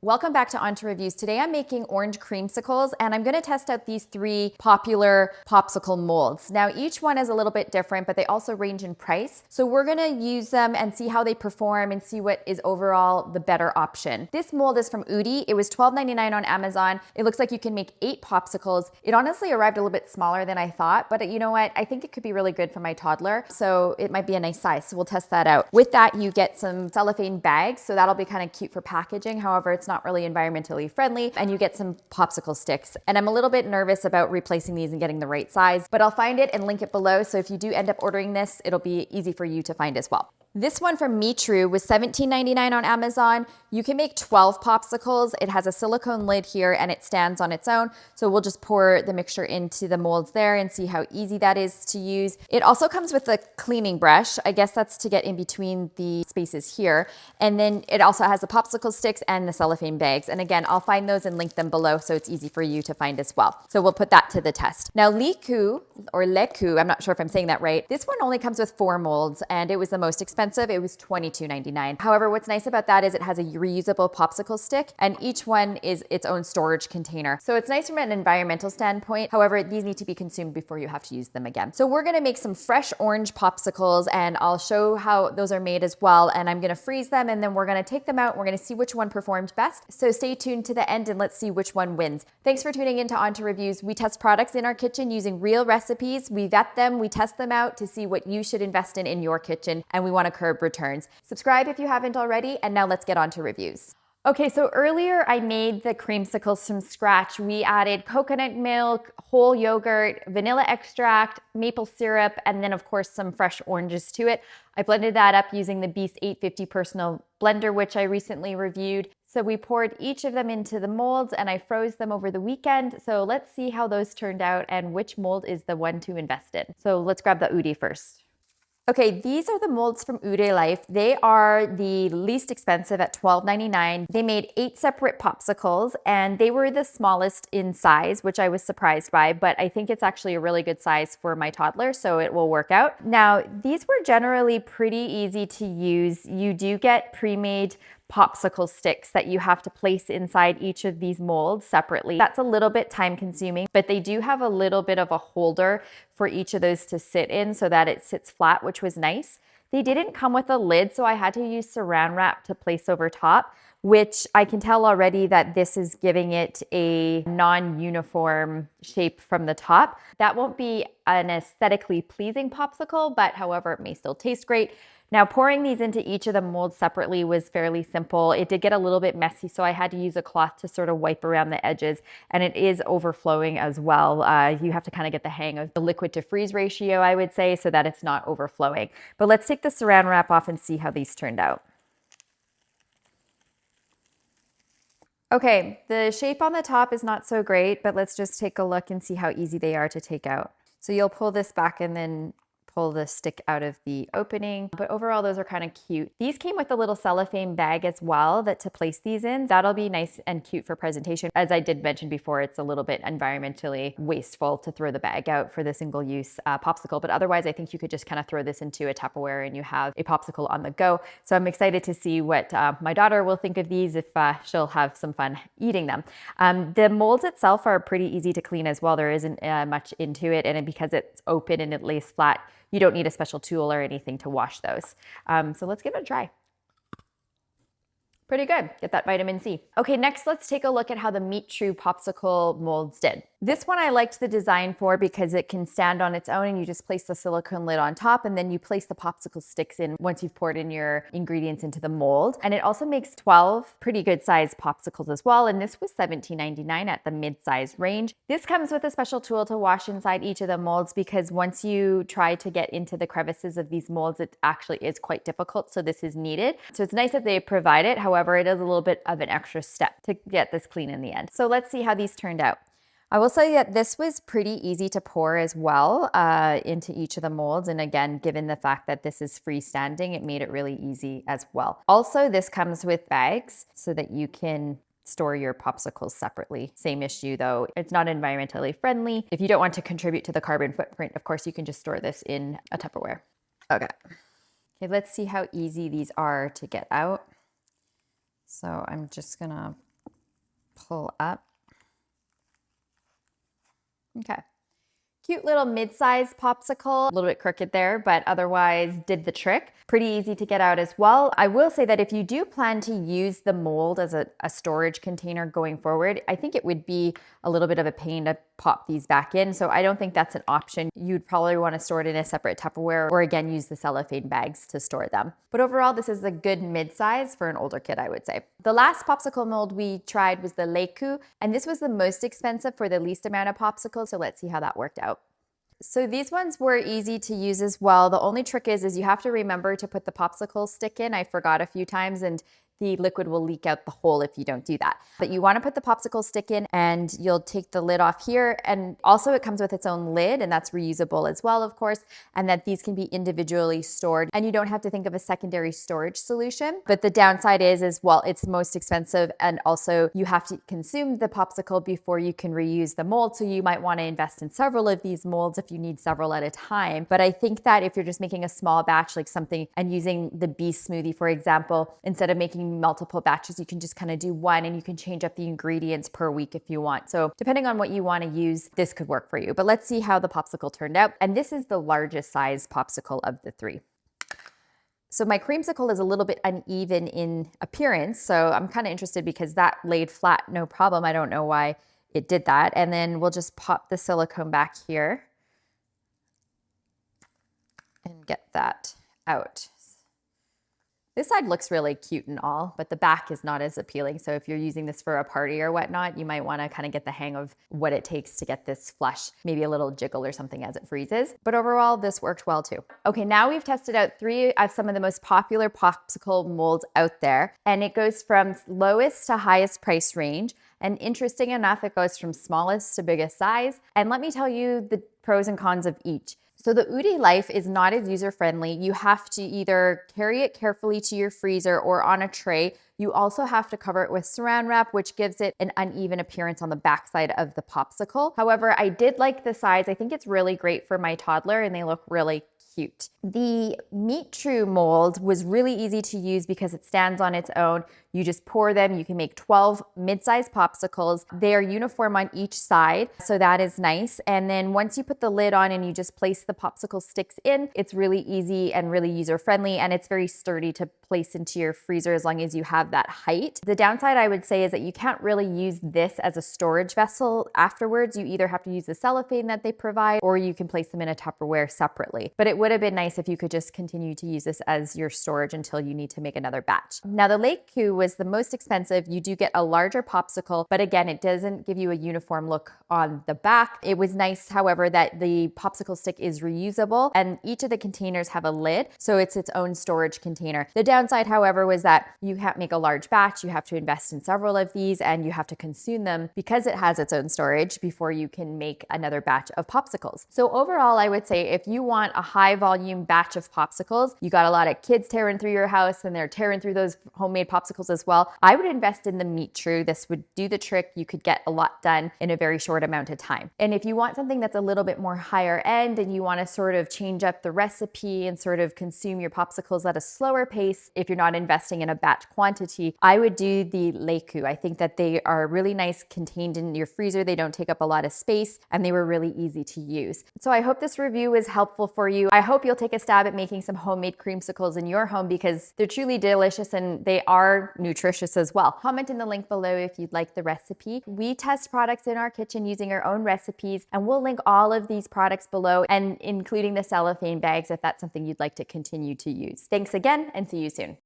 Welcome back to OnToReviews. Today I'm making orange creamsicles and I'm going to test out these 3 popular popsicle molds. Now each one is a little bit different, but they also range in price. So we're going to use them and see how they perform and see what is overall the better option. This mold is from Ouddy. It was $12.99 on Amazon. It looks like you can make 8 popsicles. It honestly arrived a little bit smaller than I thought, but you know what? I think it could be really good for my toddler. So it might be a nice size. So we'll test that out. With that, you get some cellophane bags. So that'll be kind of cute for packaging. However, it's not really environmentally friendly, and you get some popsicle sticks. And I'm a little bit nervous about replacing these and getting the right size, but I'll find it and link it below. So if you do end up ordering this, it'll be easy for you to find as well. This one from Meetrue was $17.99 on Amazon. You can make 12 popsicles. It has a silicone lid here and it stands on its own. So we'll just pour the mixture into the molds there and see how easy that is to use. It also comes with a cleaning brush. I guess that's to get in between the spaces here. And then it also has the popsicle sticks and the cellophane bags. And again, I'll find those and link them below so it's easy for you to find as well. So we'll put that to the test. Now Lékué, or Lékué, I'm not sure if I'm saying that right. This one only comes with 4 molds and it was the most expensive. It was $22.99. However, what's nice about that is it has a reusable popsicle stick and each one is its own storage container. So it's nice from an environmental standpoint. However, these need to be consumed before you have to use them again. So we're gonna make some fresh orange popsicles and I'll show how those are made as well. And I'm gonna freeze them and then we're gonna take them out and we're gonna see which one performed best. So stay tuned to the end and let's see which one wins. Thanks for tuning into OnToReviews. We test products in our kitchen using real recipes. We vet them, we test them out to see what you should invest in your kitchen, and we wanna curb returns. Subscribe if you haven't already, and now let's get on to reviews. Okay, so earlier I made the creamsicles from scratch. We added coconut milk, whole yogurt, vanilla extract, maple syrup, and then of course some fresh oranges to it. I blended that up using the Beast 850 personal blender, which I recently reviewed. So we poured each of them into the molds and I froze them over the weekend. So let's see how those turned out and which mold is the one to invest in. So let's grab the Ouddy first. Okay, these are the molds from Ouddy Life. They are the least expensive at $12.99. They made 8 separate popsicles and they were the smallest in size, which I was surprised by, but I think it's actually a really good size for my toddler, so it will work out. Now, these were generally pretty easy to use. You do get pre-made popsicle sticks that you have to place inside each of these molds separately. That's a little bit time consuming, but they do have a little bit of a holder for each of those to sit in so that it sits flat, which was nice. They didn't come with a lid, so I had to use saran wrap to place over top, which I can tell already that this is giving it a non-uniform shape from the top. That won't be an aesthetically pleasing popsicle, but however, it may still taste great. Now, pouring these into each of the molds separately was fairly simple. It did get a little bit messy, so I had to use a cloth to sort of wipe around the edges, and it is overflowing as well. You have to kind of get the hang of the liquid to freeze ratio, I would say, so that it's not overflowing. But let's take the saran wrap off and see how these turned out. Okay, the shape on the top is not so great, but let's just take a look and see how easy they are to take out. So you'll pull this back and then pull the stick out of the opening, but overall those are kind of cute. These came with a little cellophane bag as well that to place these in. That'll be nice and cute for presentation. As I did mention before, it's a little bit environmentally wasteful to throw the bag out for the single-use popsicle, but otherwise I think you could just kind of throw this into a Tupperware and you have a popsicle on the go. So I'm excited to see what my daughter will think of these if she'll have some fun eating them. The molds itself are pretty easy to clean as well. There isn't much into it, and because it's open and it lays flat, you don't need a special tool or anything to wash those. So let's give it a try. Pretty good. Get that vitamin C. Okay, next let's take a look at how the Meetrue popsicle molds did. This one I liked the design for because it can stand on its own and you just place the silicone lid on top and then you place the popsicle sticks in once you've poured in your ingredients into the mold. And it also makes 12 pretty good sized popsicles as well. And this was $17.99 at the mid-size range. This comes with a special tool to wash inside each of the molds because once you try to get into the crevices of these molds, it actually is quite difficult. So this is needed. So it's nice that they provide it. However, it is a little bit of an extra step to get this clean in the end. So let's see how these turned out. I will say that this was pretty easy to pour as well into each of the molds. And again, given the fact that this is freestanding, it made it really easy as well. Also, this comes with bags so that you can store your popsicles separately. Same issue though, it's not environmentally friendly. If you don't want to contribute to the carbon footprint, of course, you can just store this in a Tupperware. Okay, let's see how easy these are to get out. So I'm just gonna pull up. Okay. Cute little mid-sized popsicle, a little bit crooked there, but otherwise did the trick. Pretty easy to get out as well. I will say that if you do plan to use the mold as a storage container going forward, I think it would be a little bit of a pain to pop these back in. So I don't think that's an option. You'd probably want to store it in a separate Tupperware or again, use the cellophane bags to store them. But overall, this is a good mid-size for an older kid, I would say. The last popsicle mold we tried was the Lékué, and this was the most expensive for the least amount of popsicles. So let's see how that worked out. So these ones were easy to use as well. The only trick is you have to remember to put the popsicle stick in. I forgot a few times and the liquid will leak out the hole if you don't do that. But you want to put the popsicle stick in and you'll take the lid off here. And also it comes with its own lid and that's reusable as well, of course, and that these can be individually stored and you don't have to think of a secondary storage solution. But the downside is well, it's most expensive and also you have to consume the popsicle before you can reuse the mold. So you might want to invest in several of these molds if you need several at a time. But I think that if you're just making a small batch like something and using the beast smoothie, for example, instead of making multiple batches, you can just kind of do one and you can change up the ingredients per week if you want. So depending on what you want to use, this could work for you. But let's see how the popsicle turned out. And this is the largest size popsicle of the three. So my creamsicle is a little bit uneven in appearance. So I'm kind of interested because that laid flat, no problem. I don't know why it did that. And then we'll just pop the silicone back here and get that out. This side looks really cute and all, but the back is not as appealing. So if you're using this for a party or whatnot, you might want to kind of get the hang of what it takes to get this flush, maybe a little jiggle or something as it freezes. But overall, this worked well too. Okay, now we've tested out 3 of some of the most popular popsicle molds out there, and it goes from lowest to highest price range. And interesting enough, it goes from smallest to biggest size. And let me tell you the pros and cons of each. So the Ouddy Life is not as user-friendly. You have to either carry it carefully to your freezer or on a tray. You also have to cover it with saran wrap, which gives it an uneven appearance on the backside of the popsicle. However, I did like the size. I think it's really great for my toddler and they look really cute. The Meetrue mold was really easy to use because it stands on its own. You just pour them. You can make 12 mid-sized popsicles. They are uniform on each side, so that is nice. And then once you put the lid on and you just place the popsicle sticks in, it's really easy and really user-friendly, and it's very sturdy to place into your freezer as long as you have that height. The downside I would say is that you can't really use this as a storage vessel afterwards. You either have to use the cellophane that they provide or you can place them in a Tupperware separately. But it would have been nice if you could just continue to use this as your storage until you need to make another batch. Now the Lékué was the most expensive. You do get a larger popsicle, but again, it doesn't give you a uniform look on the back. It was nice, however, that the popsicle stick is reusable and each of the containers have a lid, so it's its own storage container. The downside, however, was that you can't make a large batch. You have to invest in several of these and you have to consume them because it has its own storage before you can make another batch of popsicles. So overall, I would say if you want a high volume batch of popsicles, you got a lot of kids tearing through your house and they're tearing through those homemade popsicles as well, I would invest in the Meetrue. This would do the trick. You could get a lot done in a very short amount of time. And if you want something that's a little bit more higher end and you want to sort of change up the recipe and sort of consume your popsicles at a slower pace, if you're not investing in a batch quantity, I would do the Lékué. I think that they are really nice contained in your freezer. They don't take up a lot of space and they were really easy to use. So I hope this review was helpful for you. I hope you'll take a stab at making some homemade creamsicles in your home because they're truly delicious and they are nutritious as well. Comment in the link below if you'd like the recipe. We test products in our kitchen using our own recipes, and we'll link all of these products below and including the cellophane bags if that's something you'd like to continue to use. Thanks again and see you soon.